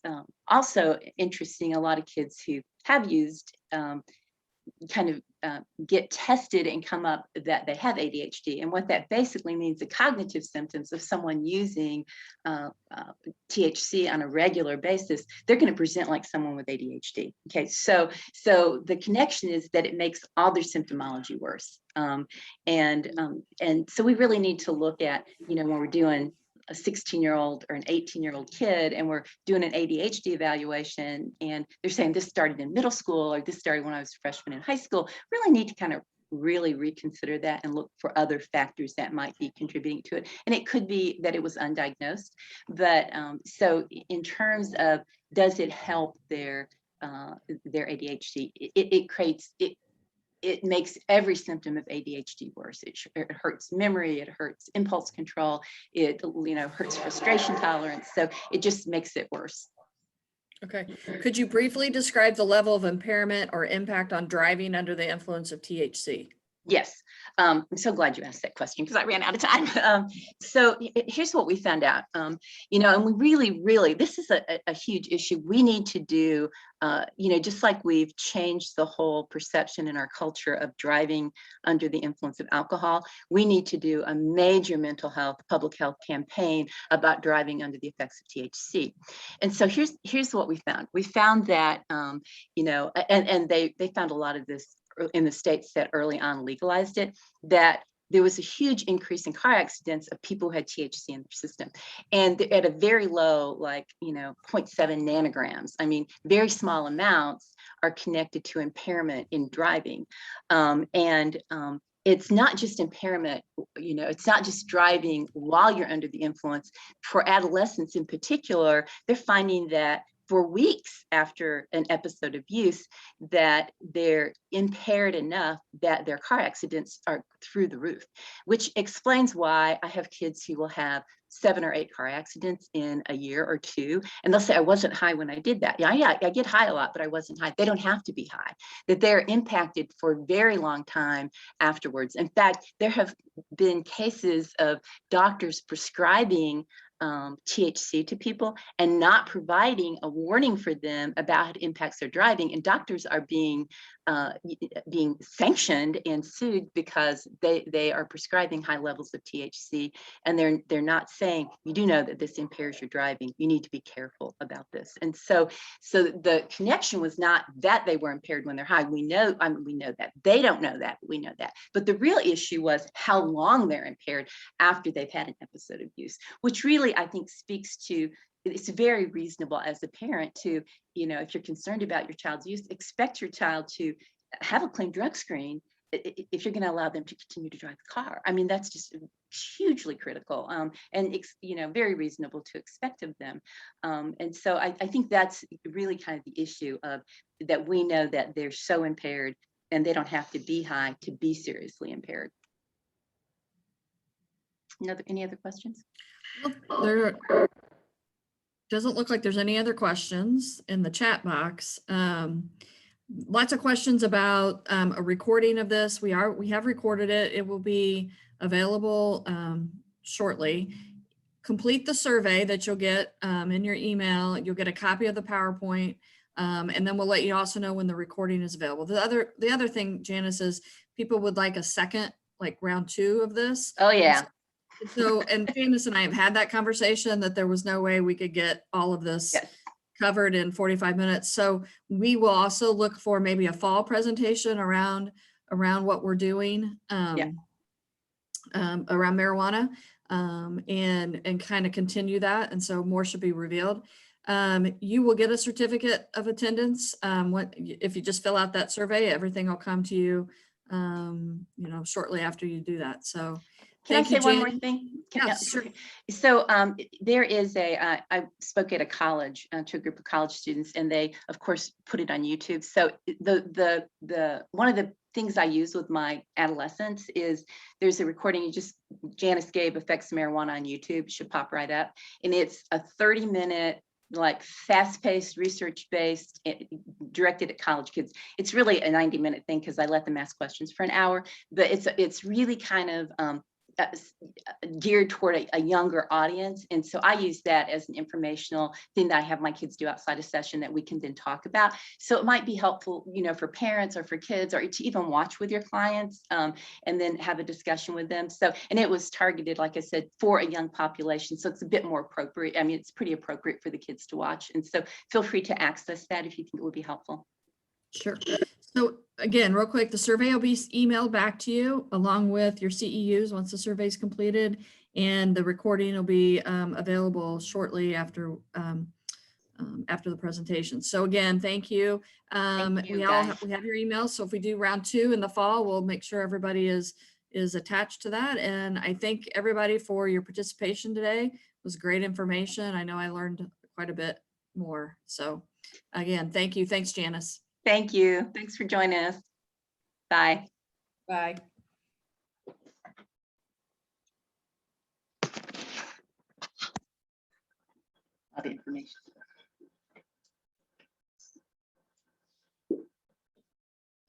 also interesting, a lot of kids who have used kind of get tested and come up that they have ADHD. And what that basically means, the cognitive symptoms of someone using THC on a regular basis, they're going to present like someone with ADHD. Okay, so the connection is that it makes all their symptomology worse. And so we really need to look at, when we're doing a 16-year-old or an 18-year-old kid and we're doing an ADHD evaluation and they're saying this started in middle school or this started when I was a freshman in high school, really need to kind of really reconsider that and look for other factors that might be contributing to it. And it could be that it was undiagnosed. But so in terms of, does it help their ADHD? It makes every symptom of ADHD worse. It hurts memory, it hurts impulse control, it hurts frustration tolerance. So it just makes it worse. Okay. Could you briefly describe the level of impairment or impact on driving under the influence of THC? Yes, I'm so glad you asked that question because I ran out of time. So here's what we found out, and we really, this is a huge issue. We need to do, just like we've changed the whole perception in our culture of driving under the influence of alcohol, we need to do a major mental health, public health campaign about driving under the effects of THC. And so here's what we found. We found that, and they found a lot of this in the states that early on legalized it, that there was a huge increase in car accidents of people who had THC in their system. And at a very low, 0.7 nanograms, I mean, very small amounts are connected to impairment in driving. It's not just impairment, it's not just driving while you're under the influence. For adolescents in particular, they're finding that for weeks after an episode of use, that they're impaired enough that their car accidents are through the roof, which explains why I have kids who will have 7 or 8 car accidents in a year or two. And they'll say, I wasn't high when I did that. Yeah, I get high a lot, but I wasn't high. They don't have to be high, that they're impacted for a very long time afterwards. In fact, there have been cases of doctors prescribing THC to people and not providing a warning for them about how it impacts their driving, and doctors are being sanctioned and sued because they are prescribing high levels of THC, and they're not saying, you do know that this impairs your driving, you need to be careful about this. And so the connection was not that they were impaired when they're high. We know that. They don't know that, but we know that. But the real issue was how long they're impaired after they've had an episode of use, which really, I think, speaks to, it's very reasonable as a parent to, if you're concerned about your child's use, expect your child to have a clean drug screen if you're going to allow them to continue to drive the car. I mean, that's just hugely critical, and very reasonable to expect of them. And so I think that's really kind of the issue of that. We know that they're so impaired and they don't have to be high to be seriously impaired. Any other questions? There doesn't look like there's any other questions in the chat box. Lots of questions about a recording of this. We have recorded it. It will be available shortly. Complete the survey that you'll get in your email. You'll get a copy of the PowerPoint, and then we'll let you also know when the recording is available. The other thing, Janice, is people would like a second, like round 2 of this. Oh yeah. So, and Janice and I have had that conversation that there was no way we could get all of this covered in 45 minutes. So we will also look for maybe a fall presentation around what we're doing around marijuana, and kind of continue that. And so more should be revealed. You will get a certificate of attendance. If you just fill out that survey, everything will come to you, shortly after you do that. So Can I say one more thing? Yes, sure. So there is I spoke at a college to a group of college students, and they, of course, put it on YouTube. So the one of the things I use with my adolescents is there's a recording, Janice Gabe Affects Marijuana on YouTube, should pop right up. And it's a 30-minute, fast-paced, research-based, directed at college kids. It's really a 90-minute thing because I let them ask questions for an hour, but it's really kind of geared toward a younger audience. And so I use that as an informational thing that I have my kids do outside a session that we can then talk about. So it might be helpful, you know, for parents or for kids, or to even watch with your clients and then have a discussion with them. So, and it was targeted, like I said, for a young population. So it's a bit more appropriate. I mean, it's pretty appropriate for the kids to watch. And so feel free to access that if you think it would be helpful. Sure. So again, real quick, the survey will be emailed back to you along with your CEUs once the survey is completed, and the recording will be available shortly after the presentation. So again, thank you. Thank you, We have your emails. So if we do round 2 in the fall, we'll make sure everybody is attached to that. And I thank everybody for your participation today. It was great information. I know I learned quite a bit more. So again, thank you. Thanks, Janice. Thank you. Thanks for joining us. Bye. Bye. All the information.